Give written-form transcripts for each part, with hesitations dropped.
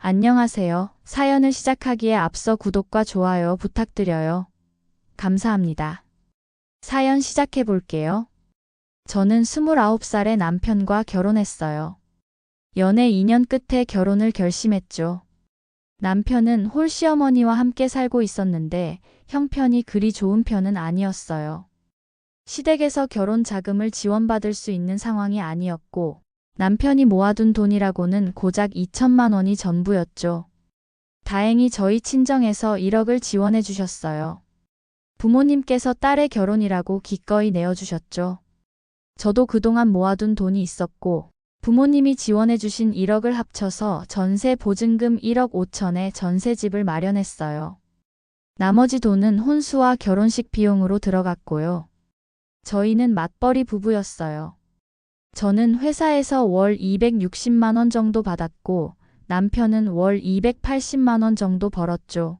안녕하세요. 사연을 시작하기에 앞서 구독과 좋아요 부탁드려요. 감사합니다. 사연 시작해 볼게요. 저는 29살의 남편과 결혼했어요. 연애 2년 끝에 결혼을 결심했죠. 남편은 홀시어머니와 함께 살고 있었는데 형편이 그리 좋은 편은 아니었어요. 시댁에서 결혼 자금을 지원받을 수 있는 상황이 아니었고 남편이 모아둔 돈이라고는 고작 2천만 원이 전부였죠. 다행히 저희 친정에서 1억을 지원해 주셨어요. 부모님께서 딸의 결혼이라고 기꺼이 내어주셨죠. 저도 그동안 모아둔 돈이 있었고 부모님이 지원해 주신 1억을 합쳐서 전세 보증금 1억 5천에 전세집을 마련했어요. 나머지 돈은 혼수와 결혼식 비용으로 들어갔고요. 저희는 맞벌이 부부였어요. 저는 회사에서 월 260만 원 정도 받았고 남편은 월 280만 원 정도 벌었죠.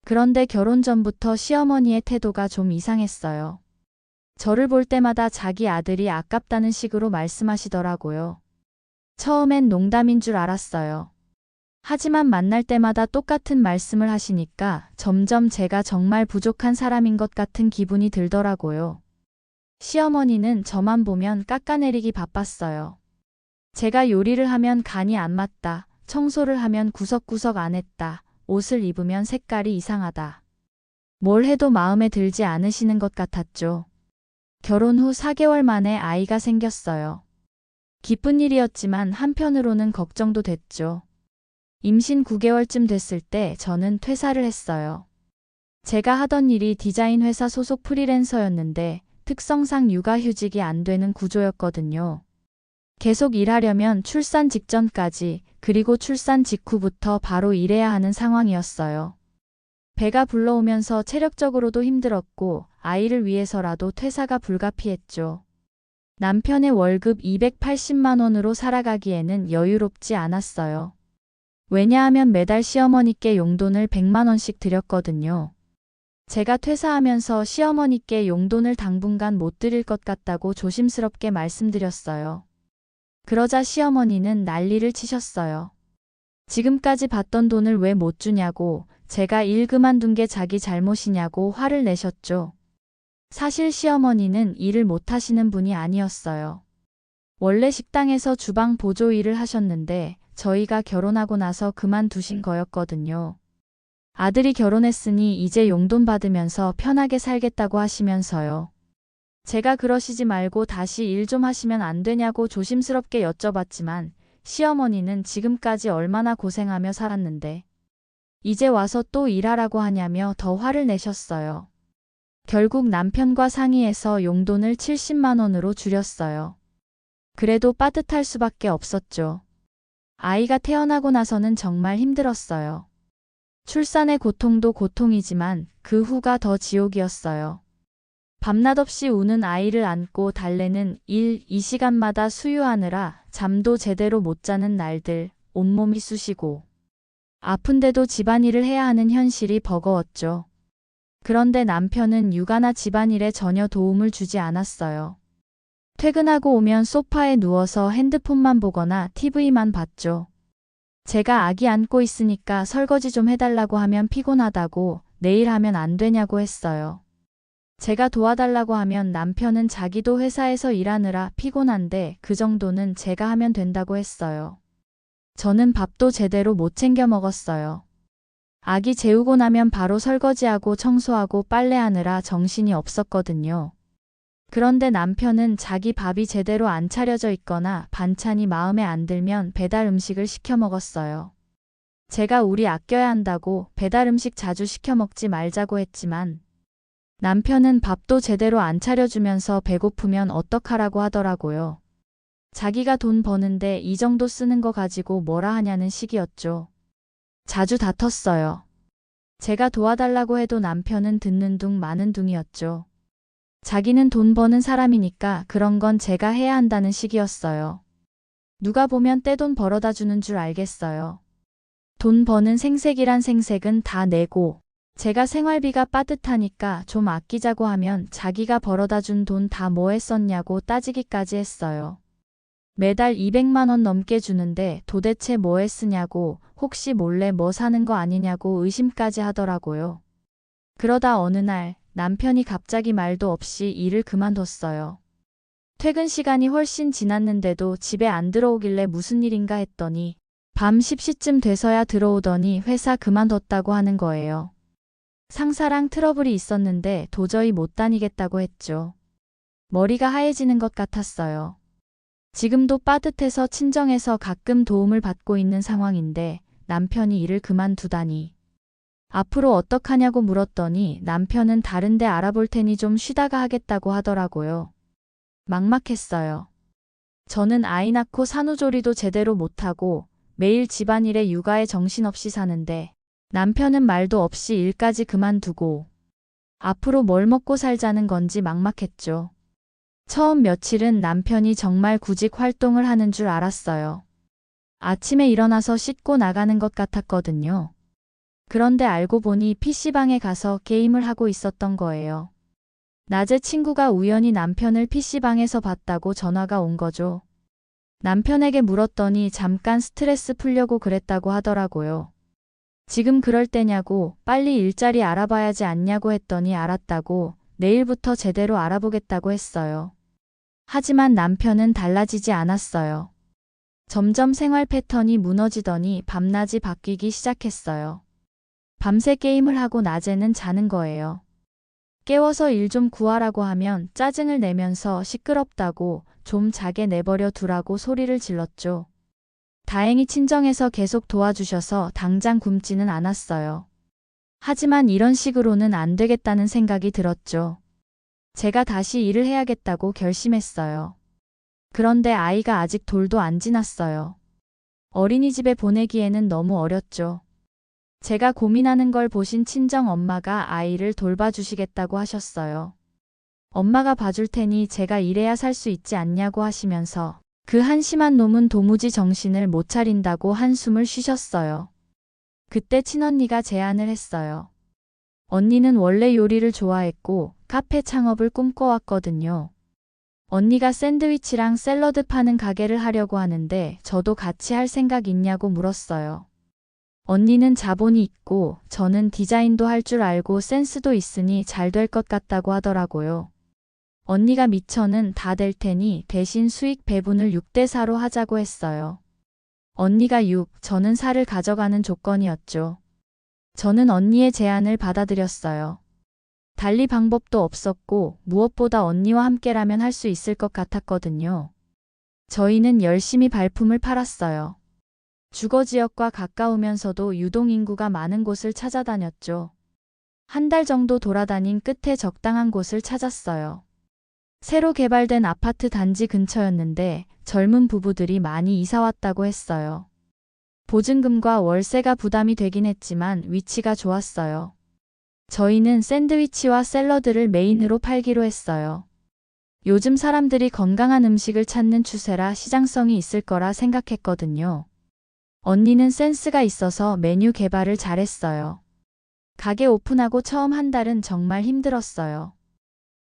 그런데 결혼 전부터 시어머니의 태도가 좀 이상했어요. 저를 볼 때마다 자기 아들이 아깝다는 식으로 말씀하시더라고요. 처음엔 농담인 줄 알았어요. 하지만 만날 때마다 똑같은 말씀을 하시니까 점점 제가 정말 부족한 사람인 것 같은 기분이 들더라고요. 시어머니는 저만 보면 깎아내리기 바빴어요. 제가 요리를 하면 간이 안 맞다, 청소를 하면 구석구석 안 했다, 옷을 입으면 색깔이 이상하다. 뭘 해도 마음에 들지 않으시는 것 같았죠. 결혼 후 4개월 만에 아이가 생겼어요. 기쁜 일이었지만 한편으로는 걱정도 됐죠. 임신 9개월쯤 됐을 때 저는 퇴사를 했어요. 제가 하던 일이 디자인 회사 소속 프리랜서였는데 특성상 육아휴직이 안 되는 구조였거든요. 계속 일하려면 출산 직전까지 그리고 출산 직후부터 바로 일해야 하는 상황이었어요. 배가 불러오면서 체력적으로도 힘들었고 아이를 위해서라도 퇴사가 불가피했죠. 남편의 월급 280만 원으로 살아가기에는 여유롭지 않았어요. 왜냐하면 매달 시어머니께 용돈을 100만 원씩 드렸거든요. 제가 퇴사하면서 시어머니께 용돈을 당분간 못 드릴 것 같다고 조심스럽게 말씀드렸어요. 그러자 시어머니는 난리를 치셨어요. 지금까지 받던 돈을 왜 못 주냐고, 제가 일 그만둔 게 자기 잘못이냐고 화를 내셨죠. 사실 시어머니는 일을 못 하시는 분이 아니었어요. 원래 식당에서 주방 보조 일을 하셨는데 저희가 결혼하고 나서 그만두신 거였거든요. 아들이 결혼했으니 이제 용돈 받으면서 편하게 살겠다고 하시면서요. 제가 그러시지 말고 다시 일 좀 하시면 안 되냐고 조심스럽게 여쭤봤지만 시어머니는 지금까지 얼마나 고생하며 살았는데 이제 와서 또 일하라고 하냐며 더 화를 내셨어요. 결국 남편과 상의해서 용돈을 70만 원으로 줄였어요. 그래도 빠듯할 수밖에 없었죠. 아이가 태어나고 나서는 정말 힘들었어요. 출산의 고통도 고통이지만 그 후가 더 지옥이었어요. 밤낮 없이 우는 아이를 안고 달래는 일, 이 시간마다 수유하느라 잠도 제대로 못 자는 날들, 온몸이 쑤시고 아픈데도 집안일을 해야 하는 현실이 버거웠죠. 그런데 남편은 육아나 집안일에 전혀 도움을 주지 않았어요. 퇴근하고 오면 소파에 누워서 핸드폰만 보거나 TV만 봤죠. 제가 아기 안고 있으니까 설거지 좀 해달라고 하면 피곤하다고 내일 하면 안 되냐고 했어요. 제가 도와달라고 하면 남편은 자기도 회사에서 일하느라 피곤한데 그 정도는 제가 하면 된다고 했어요. 저는 밥도 제대로 못 챙겨 먹었어요. 아기 재우고 나면 바로 설거지하고 청소하고 빨래하느라 정신이 없었거든요. 그런데 남편은 자기 밥이 제대로 안 차려져 있거나 반찬이 마음에 안 들면 배달 음식을 시켜 먹었어요. 제가 우리 아껴야 한다고 배달 음식 자주 시켜 먹지 말자고 했지만 남편은 밥도 제대로 안 차려주면서 배고프면 어떡하라고 하더라고요. 자기가 돈 버는데 이 정도 쓰는 거 가지고 뭐라 하냐는 식이었죠. 자주 다퉜어요. 제가 도와달라고 해도 남편은 듣는 둥 마는 둥이었죠. 자기는 돈 버는 사람이니까 그런 건 제가 해야 한다는 식이었어요. 누가 보면 떼돈 벌어다 주는 줄 알겠어요. 돈 버는 생색이란 생색은 다 내고 제가 생활비가 빠듯하니까 좀 아끼자고 하면 자기가 벌어다 준 돈 다 뭐 했었냐고 따지기까지 했어요. 매달 200만 원 넘게 주는데 도대체 뭐에 쓰냐고, 혹시 몰래 뭐 사는 거 아니냐고 의심까지 하더라고요. 그러다 어느 날 남편이 갑자기 말도 없이 일을 그만뒀어요. 퇴근 시간이 훨씬 지났는데도 집에 안 들어오길래 무슨 일인가 했더니 밤 10시쯤 돼서야 들어오더니 회사 그만뒀다고 하는 거예요. 상사랑 트러블이 있었는데 도저히 못 다니겠다고 했죠. 머리가 하얘지는 것 같았어요. 지금도 빠듯해서 친정에서 가끔 도움을 받고 있는 상황인데 남편이 일을 그만두다니. 앞으로 어떡하냐고 물었더니 남편은 다른 데 알아볼 테니 좀 쉬다가 하겠다고 하더라고요. 막막했어요. 저는 아이 낳고 산후조리도 제대로 못하고 매일 집안일에 육아에 정신없이 사는데 남편은 말도 없이 일까지 그만두고 앞으로 뭘 먹고 살자는 건지 막막했죠. 처음 며칠은 남편이 정말 구직 활동을 하는 줄 알았어요. 아침에 일어나서 씻고 나가는 것 같았거든요. 그런데 알고 보니 PC방에 가서 게임을 하고 있었던 거예요. 낮에 친구가 우연히 남편을 PC방에서 봤다고 전화가 온 거죠. 남편에게 물었더니 잠깐 스트레스 풀려고 그랬다고 하더라고요. 지금 그럴 때냐고, 빨리 일자리 알아봐야지 않냐고 했더니 알았다고, 내일부터 제대로 알아보겠다고 했어요. 하지만 남편은 달라지지 않았어요. 점점 생활 패턴이 무너지더니 밤낮이 바뀌기 시작했어요. 밤새 게임을 하고 낮에는 자는 거예요. 깨워서 일 좀 구하라고 하면 짜증을 내면서 시끄럽다고 좀 자게 내버려 두라고 소리를 질렀죠. 다행히 친정에서 계속 도와주셔서 당장 굶지는 않았어요. 하지만 이런 식으로는 안 되겠다는 생각이 들었죠. 제가 다시 일을 해야겠다고 결심했어요. 그런데 아이가 아직 돌도 안 지났어요. 어린이집에 보내기에는 너무 어렸죠. 제가 고민하는 걸 보신 친정 엄마가 아이를 돌봐주시겠다고 하셨어요. 엄마가 봐줄 테니 제가 일해야 살 수 있지 않냐고 하시면서 그 한심한 놈은 도무지 정신을 못 차린다고 한숨을 쉬셨어요. 그때 친언니가 제안을 했어요. 언니는 원래 요리를 좋아했고 카페 창업을 꿈꿔왔거든요. 언니가 샌드위치랑 샐러드 파는 가게를 하려고 하는데 저도 같이 할 생각 있냐고 물었어요. 언니는 자본이 있고 저는 디자인도 할 줄 알고 센스도 있으니 잘 될 것 같다고 하더라고요. 언니가 미천은 다 될 테니 대신 수익 배분을 6대 4로 하자고 했어요. 언니가 6, 저는 4를 가져가는 조건이었죠. 저는 언니의 제안을 받아들였어요. 달리 방법도 없었고 무엇보다 언니와 함께라면 할 수 있을 것 같았거든요. 저희는 열심히 발품을 팔았어요. 주거 지역과 가까우면서도 유동인구가 많은 곳을 찾아다녔죠. 한 달 정도 돌아다닌 끝에 적당한 곳을 찾았어요. 새로 개발된 아파트 단지 근처였는데 젊은 부부들이 많이 이사 왔다고 했어요. 보증금과 월세가 부담이 되긴 했지만 위치가 좋았어요. 저희는 샌드위치와 샐러드를 메인으로 팔기로 했어요. 요즘 사람들이 건강한 음식을 찾는 추세라 시장성이 있을 거라 생각했거든요. 언니는 센스가 있어서 메뉴 개발을 잘했어요. 가게 오픈하고 처음 한 달은 정말 힘들었어요.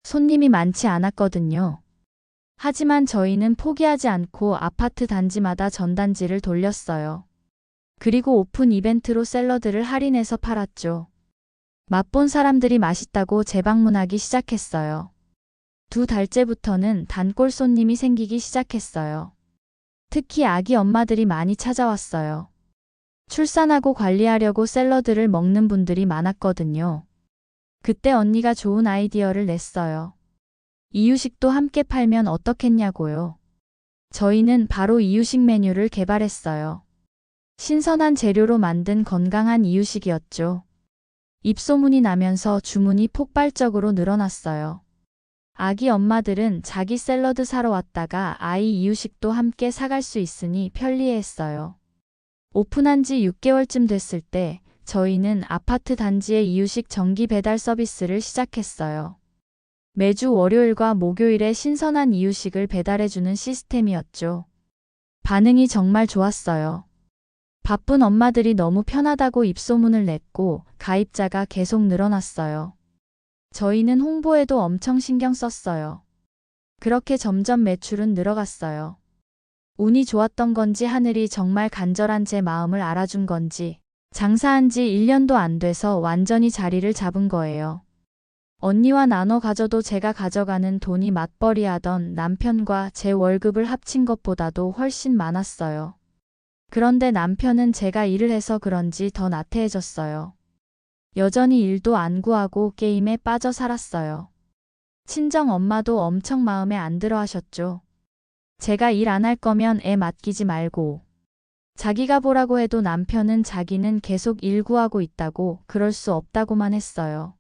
손님이 많지 않았거든요. 하지만 저희는 포기하지 않고 아파트 단지마다 전단지를 돌렸어요. 그리고 오픈 이벤트로 샐러드를 할인해서 팔았죠. 맛본 사람들이 맛있다고 재방문하기 시작했어요. 2달째부터는 단골 손님이 생기기 시작했어요. 특히 아기 엄마들이 많이 찾아왔어요. 출산하고 관리하려고 샐러드를 먹는 분들이 많았거든요. 그때 언니가 좋은 아이디어를 냈어요. 이유식도 함께 팔면 어떻겠냐고요. 저희는 바로 이유식 메뉴를 개발했어요. 신선한 재료로 만든 건강한 이유식이었죠. 입소문이 나면서 주문이 폭발적으로 늘어났어요. 아기 엄마들은 자기 샐러드 사러 왔다가 아이 이유식도 함께 사갈 수 있으니 편리했어요. 오픈한 지 6개월쯤 됐을 때 저희는 아파트 단지에 이유식 정기 배달 서비스를 시작했어요. 매주 월요일과 목요일에 신선한 이유식을 배달해주는 시스템이었죠. 반응이 정말 좋았어요. 바쁜 엄마들이 너무 편하다고 입소문을 냈고 가입자가 계속 늘어났어요. 저희는 홍보에도 엄청 신경 썼어요. 그렇게 점점 매출은 늘어갔어요. 운이 좋았던 건지 하늘이 정말 간절한 제 마음을 알아준 건지 장사한 지 1년도 안 돼서 완전히 자리를 잡은 거예요. 언니와 나눠 가져도 제가 가져가는 돈이 맞벌이하던 남편과 제 월급을 합친 것보다도 훨씬 많았어요. 그런데 남편은 제가 일을 해서 그런지 더 나태해졌어요. 여전히 일도 안 구하고 게임에 빠져 살았어요. 친정 엄마도 엄청 마음에 안 들어 하셨죠. 제가 일 안 할 거면 애 맡기지 말고. 자기가 보라고 해도 남편은 자기는 계속 일 구하고 있다고 그럴 수 없다고만 했어요.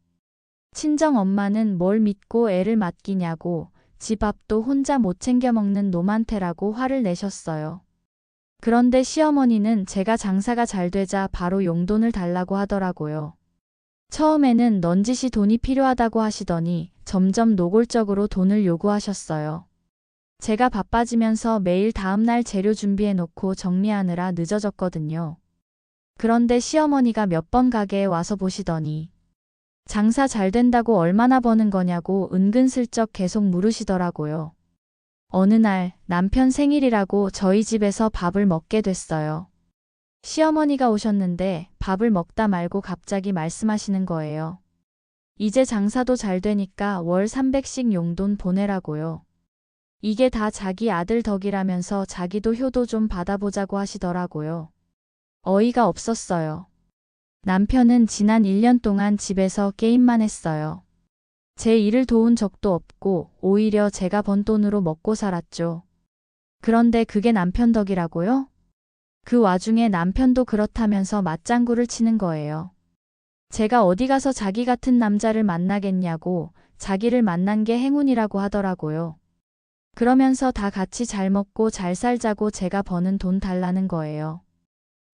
친정 엄마는 뭘 믿고 애를 맡기냐고 집 앞도 혼자 못 챙겨 먹는 노만태라고 화를 내셨어요. 그런데 시어머니는 제가 장사가 잘 되자 바로 용돈을 달라고 하더라고요. 처음에는 넌지시 돈이 필요하다고 하시더니 점점 노골적으로 돈을 요구하셨어요. 제가 바빠지면서 매일 다음날 재료 준비해 놓고 정리하느라 늦어졌거든요. 그런데 시어머니가 몇 번 가게에 와서 보시더니 장사 잘 된다고 얼마나 버는 거냐고 은근슬쩍 계속 물으시더라고요. 어느 날 남편 생일이라고 저희 집에서 밥을 먹게 됐어요. 시어머니가 오셨는데 밥을 먹다 말고 갑자기 말씀하시는 거예요. 이제 장사도 잘 되니까 월 300씩 용돈 보내라고요. 이게 다 자기 아들 덕이라면서 자기도 효도 좀 받아보자고 하시더라고요. 어이가 없었어요. 남편은 지난 1년 동안 집에서 게임만 했어요. 제 일을 도운 적도 없고 오히려 제가 번 돈으로 먹고 살았죠. 그런데 그게 남편 덕이라고요? 그 와중에 남편도 그렇다면서 맞장구를 치는 거예요. 제가 어디 가서 자기 같은 남자를 만나겠냐고 자기를 만난 게 행운이라고 하더라고요. 그러면서 다 같이 잘 먹고 잘 살자고 제가 버는 돈 달라는 거예요.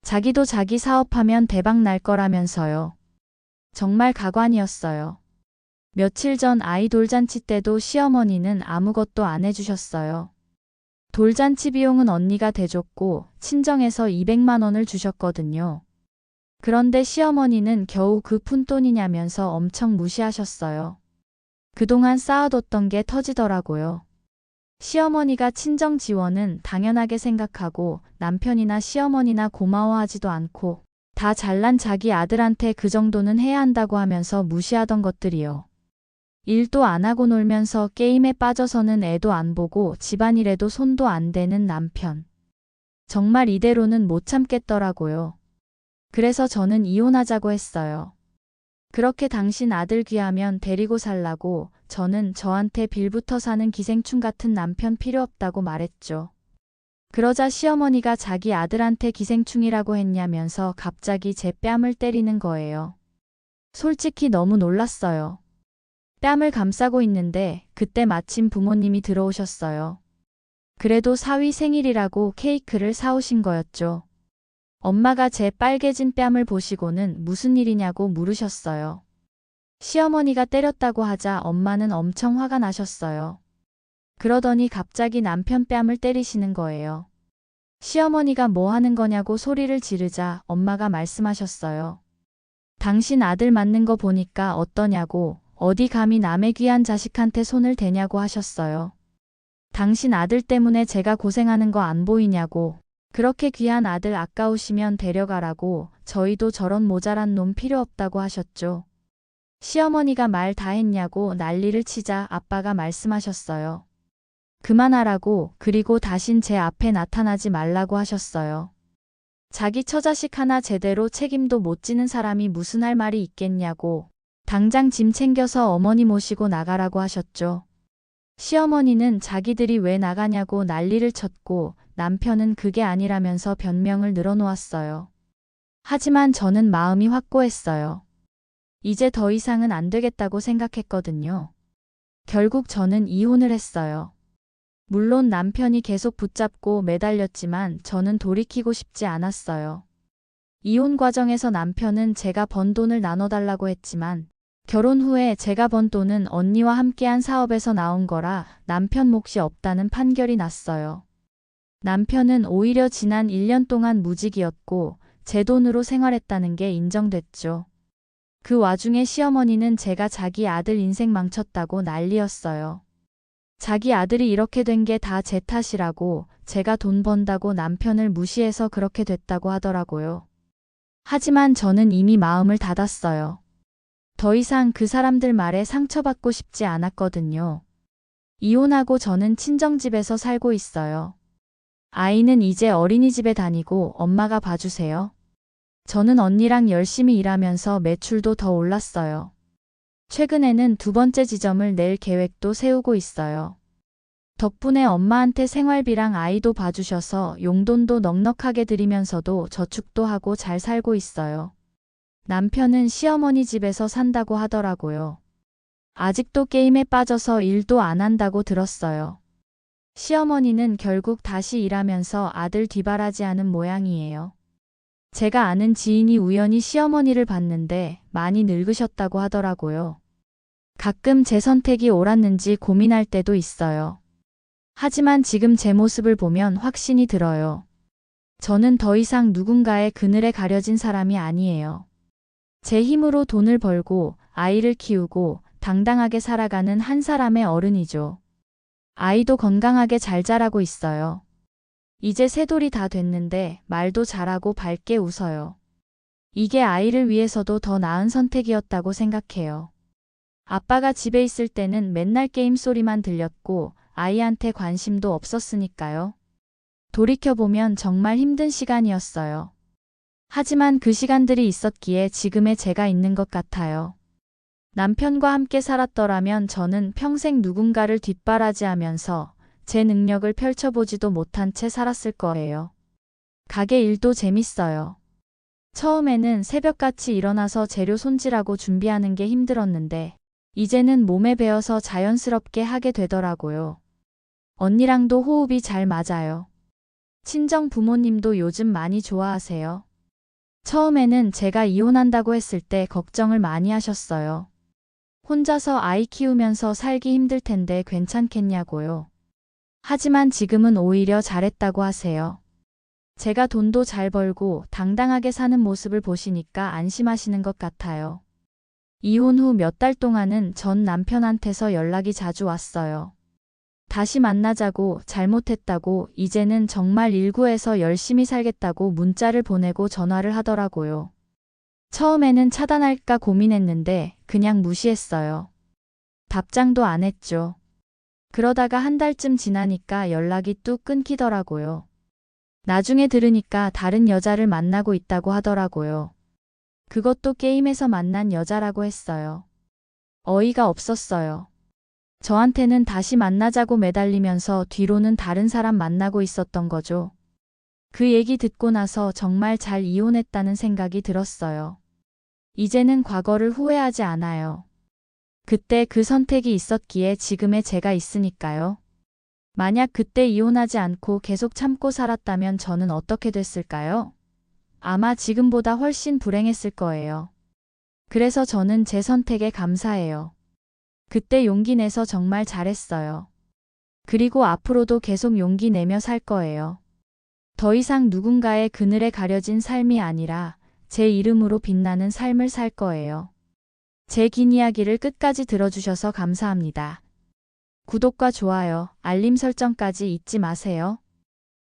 자기도 자기 사업하면 대박 날 거라면서요. 정말 가관이었어요. 며칠 전 아이 돌잔치 때도 시어머니는 아무것도 안 해주셨어요. 돌잔치 비용은 언니가 대줬고 친정에서 200만 원을 주셨거든요. 그런데 시어머니는 겨우 그 푼돈이냐면서 엄청 무시하셨어요. 그동안 쌓아뒀던 게 터지더라고요. 시어머니가 친정 지원은 당연하게 생각하고 남편이나 시어머니나 고마워하지도 않고 다 잘난 자기 아들한테 그 정도는 해야 한다고 하면서 무시하던 것들이요. 일도 안 하고 놀면서 게임에 빠져서는 애도 안 보고 집안일에도 손도 안 대는 남편. 정말 이대로는 못 참겠더라고요. 그래서 저는 이혼하자고 했어요. 그렇게 당신 아들 귀하면 데리고 살라고 저는 저한테 빌붙어 사는 기생충 같은 남편 필요 없다고 말했죠. 그러자 시어머니가 자기 아들한테 기생충이라고 했냐면서 갑자기 제 뺨을 때리는 거예요. 솔직히 너무 놀랐어요. 뺨을 감싸고 있는데 그때 마침 부모님이 들어오셨어요. 그래도 사위 생일이라고 케이크를 사오신 거였죠. 엄마가 제 빨개진 뺨을 보시고는 무슨 일이냐고 물으셨어요. 시어머니가 때렸다고 하자 엄마는 엄청 화가 나셨어요. 그러더니 갑자기 남편 뺨을 때리시는 거예요. 시어머니가 뭐 하는 거냐고 소리를 지르자 엄마가 말씀하셨어요. 당신 아들 맞는 거 보니까 어떠냐고 어디 감히 남의 귀한 자식한테 손을 대냐고 하셨어요. 당신 아들 때문에 제가 고생하는 거 안 보이냐고 그렇게 귀한 아들 아까우시면 데려가라고 저희도 저런 모자란 놈 필요 없다고 하셨죠. 시어머니가 말 다 했냐고 난리를 치자 아빠가 말씀하셨어요. 그만하라고 그리고 다신 제 앞에 나타나지 말라고 하셨어요. 자기 처자식 하나 제대로 책임도 못 지는 사람이 무슨 할 말이 있겠냐고 당장 짐 챙겨서 어머니 모시고 나가라고 하셨죠. 시어머니는 자기들이 왜 나가냐고 난리를 쳤고 남편은 그게 아니라면서 변명을 늘어놓았어요. 하지만 저는 마음이 확고했어요. 이제 더 이상은 안 되겠다고 생각했거든요. 결국 저는 이혼을 했어요. 물론 남편이 계속 붙잡고 매달렸지만 저는 돌이키고 싶지 않았어요. 이혼 과정에서 남편은 제가 번 돈을 나눠달라고 했지만 결혼 후에 제가 번 돈은 언니와 함께한 사업에서 나온 거라 남편 몫이 없다는 판결이 났어요. 남편은 오히려 지난 1년 동안 무직이었고 제 돈으로 생활했다는 게 인정됐죠. 그 와중에 시어머니는 제가 자기 아들 인생 망쳤다고 난리였어요. 자기 아들이 이렇게 된 게 다 제 탓이라고, 제가 돈 번다고 남편을 무시해서 그렇게 됐다고 하더라고요. 하지만 저는 이미 마음을 닫았어요. 더 이상 그 사람들 말에 상처받고 싶지 않았거든요. 이혼하고 저는 친정집에서 살고 있어요. 아이는 이제 어린이집에 다니고 엄마가 봐주세요. 저는 언니랑 열심히 일하면서 매출도 더 올랐어요. 최근에는 두 번째 지점을 낼 계획도 세우고 있어요. 덕분에 엄마한테 생활비랑 아이도 봐주셔서 용돈도 넉넉하게 드리면서도 저축도 하고 잘 살고 있어요. 남편은 시어머니 집에서 산다고 하더라고요. 아직도 게임에 빠져서 일도 안 한다고 들었어요. 시어머니는 결국 다시 일하면서 아들 뒷바라지하는 모양이에요. 제가 아는 지인이 우연히 시어머니를 봤는데 많이 늙으셨다고 하더라고요. 가끔 제 선택이 옳았는지 고민할 때도 있어요. 하지만 지금 제 모습을 보면 확신이 들어요. 저는 더 이상 누군가의 그늘에 가려진 사람이 아니에요. 제 힘으로 돈을 벌고 아이를 키우고 당당하게 살아가는 한 사람의 어른이죠. 아이도 건강하게 잘 자라고 있어요. 이제 세 돌이 다 됐는데 말도 잘하고 밝게 웃어요. 이게 아이를 위해서도 더 나은 선택이었다고 생각해요. 아빠가 집에 있을 때는 맨날 게임 소리만 들렸고 아이한테 관심도 없었으니까요. 돌이켜보면 정말 힘든 시간이었어요. 하지만 그 시간들이 있었기에 지금의 제가 있는 것 같아요. 남편과 함께 살았더라면 저는 평생 누군가를 뒷바라지하면서 제 능력을 펼쳐보지도 못한 채 살았을 거예요. 가게 일도 재밌어요. 처음에는 새벽같이 일어나서 재료 손질하고 준비하는 게 힘들었는데 이제는 몸에 배어서 자연스럽게 하게 되더라고요. 언니랑도 호흡이 잘 맞아요. 친정 부모님도 요즘 많이 좋아하세요. 처음에는 제가 이혼한다고 했을 때 걱정을 많이 하셨어요. 혼자서 아이 키우면서 살기 힘들 텐데 괜찮겠냐고요. 하지만 지금은 오히려 잘했다고 하세요. 제가 돈도 잘 벌고 당당하게 사는 모습을 보시니까 안심하시는 것 같아요. 이혼 후 몇 달 동안은 전 남편한테서 연락이 자주 왔어요. 다시 만나자고, 잘못했다고, 이제는 정말 일구에서 열심히 살겠다고 문자를 보내고 전화를 하더라고요. 처음에는 차단할까 고민했는데 그냥 무시했어요. 답장도 안 했죠. 그러다가 한 달쯤 지나니까 연락이 뚝 끊기더라고요. 나중에 들으니까 다른 여자를 만나고 있다고 하더라고요. 그것도 게임에서 만난 여자라고 했어요. 어이가 없었어요. 저한테는 다시 만나자고 매달리면서 뒤로는 다른 사람 만나고 있었던 거죠. 그 얘기 듣고 나서 정말 잘 이혼했다는 생각이 들었어요. 이제는 과거를 후회하지 않아요. 그때 그 선택이 있었기에 지금의 제가 있으니까요. 만약 그때 이혼하지 않고 계속 참고 살았다면 저는 어떻게 됐을까요? 아마 지금보다 훨씬 불행했을 거예요. 그래서 저는 제 선택에 감사해요. 그때 용기 내서 정말 잘했어요. 그리고 앞으로도 계속 용기 내며 살 거예요. 더 이상 누군가의 그늘에 가려진 삶이 아니라 제 이름으로 빛나는 삶을 살 거예요. 제 긴 이야기를 끝까지 들어주셔서 감사합니다. 구독과 좋아요, 알림 설정까지 잊지 마세요.